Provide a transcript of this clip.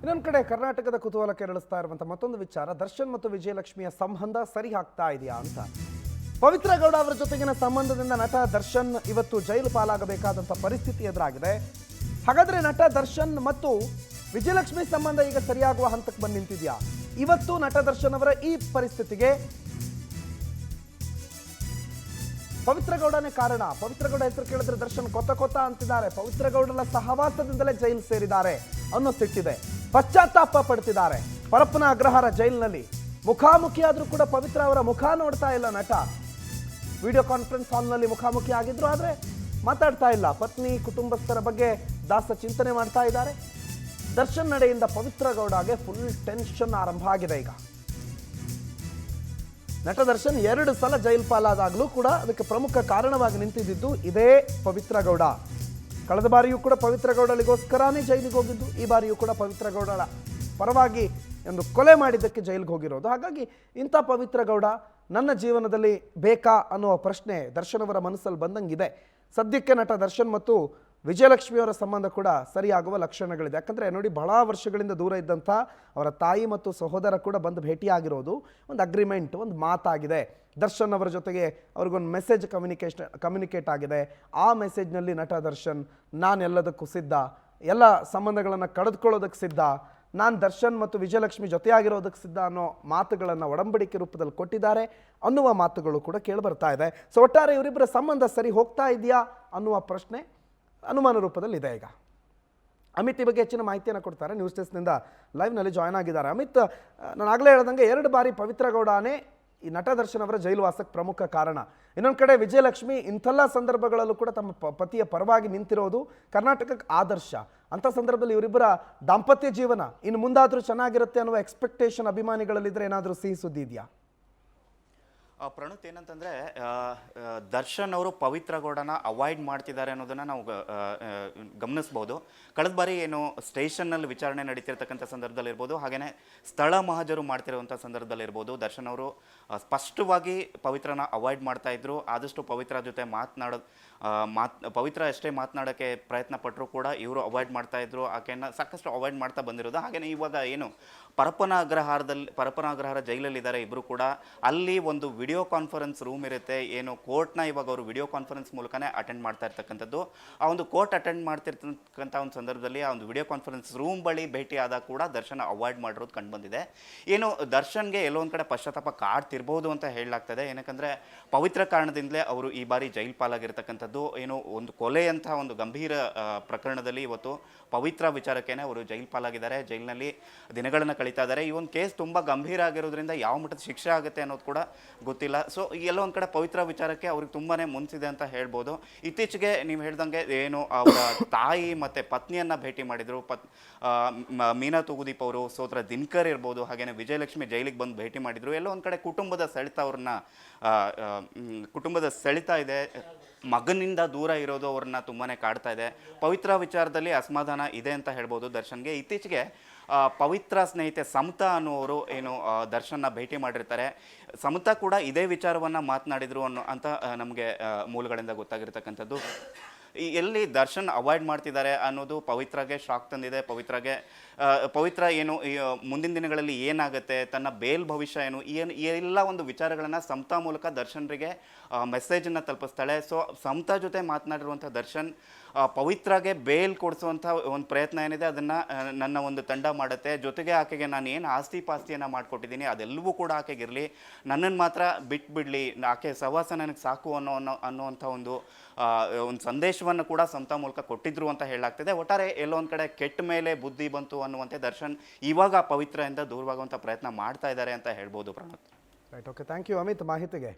ಇನ್ನೊಂದು ಕಡೆ ಕರ್ನಾಟಕದ ಕುತೂಹಲ ಕೆರಳಿಸ್ತಾ ಇರುವಂತ ಮತ್ತೊಂದು ವಿಚಾರ, ದರ್ಶನ್ ಮತ್ತು ವಿಜಯಲಕ್ಷ್ಮಿಯ ಸಂಬಂಧ ಸರಿ ಆಗ್ತಾ ಇದೆಯಾ ಅಂತ. ಪವಿತ್ರ ಗೌಡ ಅವರ ಜೊತೆಗಿನ ಸಂಬಂಧದಿಂದ ನಟ ದರ್ಶನ್ ಇವತ್ತು ಜೈಲು ಪಾಲಾಗಬೇಕಾದಂತ ಪರಿಸ್ಥಿತಿ ಎದುರಾಗಿದೆ. ಹಾಗಾದ್ರೆ ನಟ ದರ್ಶನ್ ಮತ್ತು ವಿಜಯಲಕ್ಷ್ಮಿ ಸಂಬಂಧ ಈಗ ಸರಿಯಾಗುವ ಹಂತಕ್ಕೆ ಬಂದು ನಿಂತಿದ್ಯಾ? ಇವತ್ತು ನಟ ದರ್ಶನ್ ಅವರ ಈ ಪರಿಸ್ಥಿತಿಗೆ ಪವಿತ್ರ ಗೌಡನೇ ಕಾರಣ. ಪವಿತ್ರ ಗೌಡ ಹೆಸರು ಕೇಳಿದ್ರೆ ದರ್ಶನ್ ಕೊತ್ತ ಅಂತಿದ್ದಾರೆ. ಪವಿತ್ರ ಗೌಡರ ಸಹವಾಸದಿಂದಲೇ ಜೈಲು ಸೇರಿದ್ದಾರೆ ಅನ್ನೋ ಸಿಟ್ಟಿದೆ. ಪಶ್ಚಾತ್ತಾಪ ಪಡ್ತಿದ್ದಾರೆ. ಪರಪ್ಪನ ಅಗ್ರಹಾರ ಜೈಲಿನಲ್ಲಿ ಮುಖಾಮುಖಿಯಾದ್ರೂ ಕೂಡ ಪವಿತ್ರ ಅವರ ಮುಖ ನೋಡ್ತಾ ಇಲ್ಲ ನಟ. ವಿಡಿಯೋ ಕಾನ್ಫರೆನ್ಸ್ ಹಾಲ್ನಲ್ಲಿ ಮುಖಾಮುಖಿ ಆಗಿದ್ರು, ಆದ್ರೆ ಮಾತಾಡ್ತಾ ಇಲ್ಲ. ಪತ್ನಿ ಕುಟುಂಬಸ್ಥರ ಬಗ್ಗೆ ದಾಸ ಚಿಂತನೆ ಮಾಡ್ತಾ ಇದ್ದಾರೆ. ದರ್ಶನ್ ನಡೆಯಿಂದ ಪವಿತ್ರ ಗೌಡಗೆ ಫುಲ್ ಟೆನ್ಷನ್ ಆರಂಭ ಆಗಿದೆ. ಈಗ ನಟ ದರ್ಶನ್ 2 ಸಲ ಜೈಲು ಪಾಲಾದಾಗಲೂ ಕೂಡ ಅದಕ್ಕೆ ಪ್ರಮುಖ ಕಾರಣವಾಗಿ ನಿಂತಿದ್ದು ಇದೇ ಪವಿತ್ರ ಗೌಡ. ಕಳೆದ ಬಾರಿಯೂ ಕೂಡ ಪವಿತ್ರ ಗೌಡಳಿಗೋಸ್ಕರನೇ ಜೈಲಿಗೆ ಹೋಗಿದ್ದು, ಈ ಬಾರಿಯೂ ಕೂಡ ಪವಿತ್ರ ಗೌಡಳ ಪರವಾಗಿ ಒಂದು ಕೊಲೆ ಮಾಡಿದ್ದಕ್ಕೆ ಜೈಲಿಗೆ ಹೋಗಿರೋದು. ಹಾಗಾಗಿ ಇಂಥ ಪವಿತ್ರ ಗೌಡ ನನ್ನ ಜೀವನದಲ್ಲಿ ಬೇಕಾ ಅನ್ನುವ ಪ್ರಶ್ನೆ ದರ್ಶನ್ ಅವರ ಮನಸ್ಸಲ್ಲಿ ಬಂದಂಗಿದೆ. ಸದ್ಯಕ್ಕೆ ನಟ ದರ್ಶನ್ ಮತ್ತು ವಿಜಯಲಕ್ಷ್ಮಿಯವರ ಸಂಬಂಧ ಕೂಡ ಸರಿಯಾಗುವ ಲಕ್ಷಣಗಳಿದೆ. ಯಾಕಂದರೆ ನೋಡಿ, ಬಹಳ ವರ್ಷಗಳಿಂದ ದೂರ ಇದ್ದಂಥ ಅವರ ತಾಯಿ ಮತ್ತು ಸಹೋದರ ಕೂಡ ಬಂದು ಭೇಟಿಯಾಗಿರೋದು ಒಂದು ಅಗ್ರಿಮೆಂಟ್, ಒಂದು ಮಾತಾಗಿದೆ. ದರ್ಶನ್ ಅವರ ಜೊತೆಗೆ ಅವ್ರಿಗೊಂದು ಮೆಸೇಜ್ ಕಮ್ಯುನಿಕೇಟ್ ಆಗಿದೆ. ಆ ಮೆಸೇಜ್ನಲ್ಲಿ ನಟ ದರ್ಶನ್ ನಾನೆಲ್ಲದಕ್ಕೂ ಸಿದ್ಧ, ಎಲ್ಲ ಸಂಬಂಧಗಳನ್ನು ಕಳೆದುಕೊಳ್ಳೋದಕ್ಕೆ ಸಿದ್ಧ, ನಾನು ದರ್ಶನ್ ಮತ್ತು ವಿಜಯಲಕ್ಷ್ಮಿ ಜೊತೆಯಾಗಿರೋದಕ್ಕೆ ಸಿದ್ಧ ಅನ್ನೋ ಮಾತುಗಳನ್ನು ಒಡಂಬಡಿಕೆ ರೂಪದಲ್ಲಿ ಕೊಟ್ಟಿದ್ದಾರೆ ಅನ್ನುವ ಮಾತುಗಳು ಕೂಡ ಕೇಳಿಬರ್ತಾ ಇದೆ. ಸೊ ಒಟ್ಟಾರೆ ಇವರಿಬ್ಬರ ಸಂಬಂಧ ಸರಿ ಹೋಗ್ತಾ ಇದೆಯಾ ಅನ್ನುವ ಪ್ರಶ್ನೆ ಅನುಮಾನ ರೂಪದಲ್ಲಿ ಇದೆ. ಈಗ ಅಮಿತ್ ಈ ಬಗ್ಗೆ ಹೆಚ್ಚಿನ ಮಾಹಿತಿಯನ್ನು ಕೊಡ್ತಾರೆ. ನ್ಯೂಸ್ ಡೆಸ್ಕ್ನಿಂದ ಲೈವ್ನಲ್ಲಿ ಜಾಯ್ನ್ ಆಗಿದ್ದಾರೆ. ಅಮಿತ್, ನಾನು ಆಗಲೇ ಹೇಳ್ದಂಗೆ 2 ಬಾರಿ ಪವಿತ್ರ ಗೌಡನೇ ಈ ನಟ ದರ್ಶನ್ ಅವರ ಜೈಲುವಾಸಕ್ಕೆ ಪ್ರಮುಖ ಕಾರಣ. ಇನ್ನೊಂದು ಕಡೆ ವಿಜಯಲಕ್ಷ್ಮಿ ಇಂಥೆಲ್ಲ ಸಂದರ್ಭಗಳಲ್ಲೂ ಕೂಡ ತಮ್ಮ ಪತಿಯ ಪರವಾಗಿ ನಿಂತಿರೋದು ಕರ್ನಾಟಕಕ್ಕೆ ಆದರ್ಶ. ಅಂಥ ಸಂದರ್ಭದಲ್ಲಿ ಇವರಿಬ್ಬರ ದಾಂಪತ್ಯ ಜೀವನ ಇನ್ನು ಮುಂದಾದರೂ ಚೆನ್ನಾಗಿರುತ್ತೆ ಅನ್ನುವ ಎಕ್ಸ್ಪೆಕ್ಟೇಷನ್ ಅಭಿಮಾನಿಗಳಲ್ಲಿದ್ದರೆ ಏನಾದರೂ ಸಿಹಿ ಸುದ್ದಿ ಇದೆಯಾ? ಪ್ರಣುತ್, ಏನಂತಂದರೆ ದರ್ಶನ್ ಅವರು ಪವಿತ್ರ ಗೌಡನ ಅವಾಯ್ಡ್ ಮಾಡ್ತಿದ್ದಾರೆ ಅನ್ನೋದನ್ನು ನಾವು ಗಮನಿಸ್ಬೋದು. ಕಳೆದ ಬಾರಿ ಏನು ಸ್ಟೇಷನ್ನಲ್ಲಿ ವಿಚಾರಣೆ ನಡೀತಿರ್ತಕ್ಕಂಥ ಸಂದರ್ಭದಲ್ಲಿರ್ಬೋದು, ಹಾಗೆಯೇ ಸ್ಥಳ ಮಹಜರು ಮಾಡ್ತಿರುವಂಥ ಸಂದರ್ಭದಲ್ಲಿರ್ಬೋದು, ದರ್ಶನ್ ಅವರು ಸ್ಪಷ್ಟವಾಗಿ ಪವಿತ್ರನ ಅವಾಯ್ಡ್ ಮಾಡ್ತಾಯಿದ್ರು. ಆದಷ್ಟು ಪವಿತ್ರ ಜೊತೆ ಪವಿತ್ರ ಅಷ್ಟೇ ಮಾತನಾಡೋಕ್ಕೆ ಪ್ರಯತ್ನ ಪಟ್ಟರು ಕೂಡ ಇವರು ಅವಾಯ್ಡ್ ಮಾಡ್ತಾಯಿದ್ರು. ಆಕೆಯನ್ನು ಸಾಕಷ್ಟು ಅವಾಯ್ಡ್ ಮಾಡ್ತಾ ಬಂದಿರೋದು. ಹಾಗೆಯೇ ಇವಾಗ ಏನು ಪರಪ್ಪನ ಅಗ್ರಹಾರ ಜೈಲಲ್ಲಿದ್ದಾರೆ ಇಬ್ಬರು ಕೂಡ. ಅಲ್ಲಿ ಒಂದು ವಿಡಿಯೋ ಕಾನ್ಫರೆನ್ಸ್ ರೂಮ್ ಇರುತ್ತೆ. ಏನು ಕೋರ್ಟ್ನ ಇವಾಗ ಅವರು ವಿಡಿಯೋ ಕಾನ್ಫರೆನ್ಸ್ ಮೂಲಕನೇ ಅಟೆಂಡ್ ಮಾಡ್ತಾ ಇರ್ತಕ್ಕಂಥದ್ದು. ಆ ಒಂದು ಕೋರ್ಟ್ ಅಟೆಂಡ್ ಮಾಡ್ತಿರ್ತಕ್ಕಂಥ ಒಂದು ಸಂದರ್ಭದಲ್ಲಿ ಆ ಒಂದು ವಿಡಿಯೋ ಕಾನ್ಫರೆನ್ಸ್ ರೂಮ್ ಬಳಿ ಭೇಟಿ ಆದಾಗ ಕೂಡ ದರ್ಶನ್ ಅವಾಯ್ಡ್ ಮಾಡಿರೋದು ಕಂಡು ಬಂದಿದೆ. ಏನು ದರ್ಶನ್ಗೆ ಎಲ್ಲೋ ಒಂದು ಕಡೆ ಪಶ್ಚಾತ್ತಾಪ ಕಾಡ್ತಿರ್ಬೋದು ಅಂತ ಹೇಳಲಾಗ್ತದೆ. ಏನಕ್ಕಂದರೆ ಪವಿತ್ರ ಕಾರಣದಿಂದಲೇ ಅವರು ಈ ಬಾರಿ ಜೈಲು ಪಾಲಾಗಿರ್ತಕ್ಕಂಥದ್ದು. ಏನು ಒಂದು ಕೊಲೆಯಂತಹ ಒಂದು ಗಂಭೀರ ಪ್ರಕರಣದಲ್ಲಿ ಇವತ್ತು ಪವಿತ್ರ ವಿಚಾರಕ್ಕೇನೆ ಅವರು ಜೈಲು ಪಾಲಾಗಿದ್ದಾರೆ. ಜೈಲಿನಲ್ಲಿ ದಿನಗಳನ್ನು ಕಳೀತಾ ಇದ್ದಾರೆ. ಈ ಒಂದು ಕೇಸ್ ತುಂಬ ಗಂಭೀರ ಆಗಿರೋದ್ರಿಂದ ಯಾವ ಮಟ್ಟದ ಶಿಕ್ಷೆ ಆಗುತ್ತೆ ಅನ್ನೋದು ಕೂಡ ಗೊತ್ತಿಲ್ಲ. ಸೊ ಎಲ್ಲೋ ಒಂದು ಕಡೆ ಪವಿತ್ರ ವಿಚಾರಕ್ಕೆ ಅವ್ರಿಗೆ ತುಂಬಾ ಮುನ್ಸಿದೆ ಅಂತ ಹೇಳ್ಬೋದು. ಇತ್ತೀಚೆಗೆ ನೀವು ಹೇಳ್ದಂಗೆ ಏನು ಅವರ ತಾಯಿ ಮತ್ತು ಪತ್ನಿಯನ್ನು ಭೇಟಿ ಮಾಡಿದರು. ಮೀನಾ ತೂಗುದೀಪ್ ಅವರು, ಸೋದರ ದಿನಕರ್ ಇರ್ಬೋದು, ಹಾಗೆಯೇ ವಿಜಯಲಕ್ಷ್ಮಿ ಜೈಲಿಗೆ ಬಂದು ಭೇಟಿ ಮಾಡಿದರು. ಎಲ್ಲೋ ಒಂದು ಕಡೆ ಕುಟುಂಬದ ಸೆಳೆತ ಇದೆ. ಮಗನಿಂದ ದೂರ ಇರೋದು ಅವ್ರನ್ನ ತುಂಬಾ ಕಾಡ್ತಾ ಇದೆ. ಪವಿತ್ರ ವಿಚಾರದಲ್ಲಿ ಅಸಮಾಧಾನ ಇದೆ ಅಂತ ಹೇಳ್ಬೋದು ದರ್ಶನ್ಗೆ. ಇತ್ತೀಚೆಗೆ ಪವಿತ್ರ ಸ್ನೇಹಿತೆ ಸಮತಾ ಅನ್ನುವರು ಏನು ದರ್ಶನ್ನ ಭೇಟಿ ಮಾಡಿರ್ತಾರೆ. ಸಮತಾ ಕೂಡ ಇದೇ ವಿಚಾರವನ್ನು ಮಾತನಾಡಿದರು ಅಂತ ನಮಗೆ ಮೂಲಗಳಿಂದ ಗೊತ್ತಾಗಿರ್ತಕ್ಕಂಥದ್ದು. ಎಲ್ಲಿ ದರ್ಶನ್ ಅವಾಯ್ಡ್ ಮಾಡ್ತಿದ್ದಾರೆ ಅನ್ನೋದು ಪವಿತ್ರಗೆ ಶಾಕ್ ತಂದಿದೆ. ಪವಿತ್ರ ಏನು ಮುಂದಿನ ದಿನಗಳಲ್ಲಿ ಏನಾಗುತ್ತೆ, ತನ್ನ ಬೇಲ್ ಭವಿಷ್ಯ ಏನು ಎಲ್ಲ ಒಂದು ವಿಚಾರಗಳನ್ನು ಸಮತಾ ಮೂಲಕ ದರ್ಶನ್ರಿಗೆ ಮೆಸೇಜನ್ನು ತಲುಪಿಸ್ತಾಳೆ. ಸೊ ಸಮತಾ ಜೊತೆ ಮಾತನಾಡಿರುವಂಥ ದರ್ಶನ್ ಪವಿತ್ರಗೆ ಬೇಲ್ ಕೊಡಿಸುವಂಥ ಒಂದು ಪ್ರಯತ್ನ ಏನಿದೆ ಅದನ್ನು ನನ್ನ ಒಂದು ತಂಡ ಮಾಡುತ್ತೆ. ಜೊತೆಗೆ ಆಕೆಗೆ ನಾನು ಏನು ಆಸ್ತಿ ಪಾಸ್ತಿಯನ್ನು ಮಾಡಿಕೊಟ್ಟಿದ್ದೀನಿ ಅದೆಲ್ಲವೂ ಕೂಡ ಆಕೆಗಿರಲಿ, ನನ್ನನ್ನು ಮಾತ್ರ ಬಿಟ್ಬಿಡಲಿ, ಆಕೆ ಸಹವಾಸ ನನಗೆ ಸಾಕು ಅನ್ನುವಂಥ ಒಂದು ಸಂದೇಶವನ್ನು ಕೂಡ ಸಮತಾ ಮೂಲಕ ಕೊಟ್ಟಿದ್ರು ಅಂತ ಹೇಳಲಾಗ್ತದೆ. ಒಟ್ಟಾರೆ ಎಲ್ಲೋ ಒಂದು ಕಡೆ ಕೆಟ್ಟ ಮೇಲೆ ಬುದ್ಧಿ ಬಂತು ಅನ್ನುವಂತೆ ದರ್ಶನ್ ಇವಾಗ ಪವಿತ್ರದಿಂದ ದೂರವಾಗುವಂಥ ಪ್ರಯತ್ನ ಮಾಡ್ತಾ ಇದ್ದಾರೆ ಅಂತ ಹೇಳ್ಬೋದು. Pranat, right, okay, thank you Amit ಮಾಹಿತಿಗೆ.